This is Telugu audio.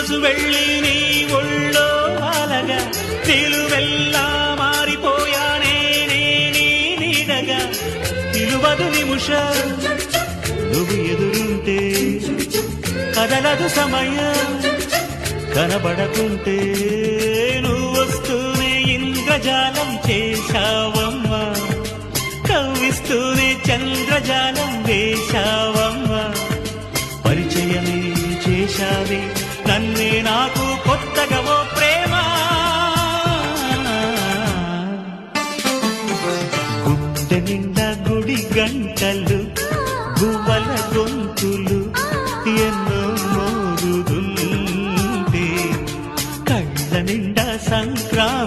మనసు వెళ్ళి నీ ఒళ్ళో అలగా నిలువెల్లా మారిపోయానే నీ నీడగా నిలువదు నిమిషం నువ్వు ఎదురుంటే కదలదు సమయం కనబడకుంటే నువ్వు వస్తూనే ఇంద్రజాలం చేశావమ్మా కవ్విస్తూనే చంద్రజాలం వేశావమ్మా పరిచయమే చేశావే నన్నే నాకు కొత్తగా ఓ ప్రేమ గుండె నిండా గుడి గంటలు గువ్వల గొంతులు ఎన్నో మోగుతుంటే కళ్ళ నిండా సంక్రాంతి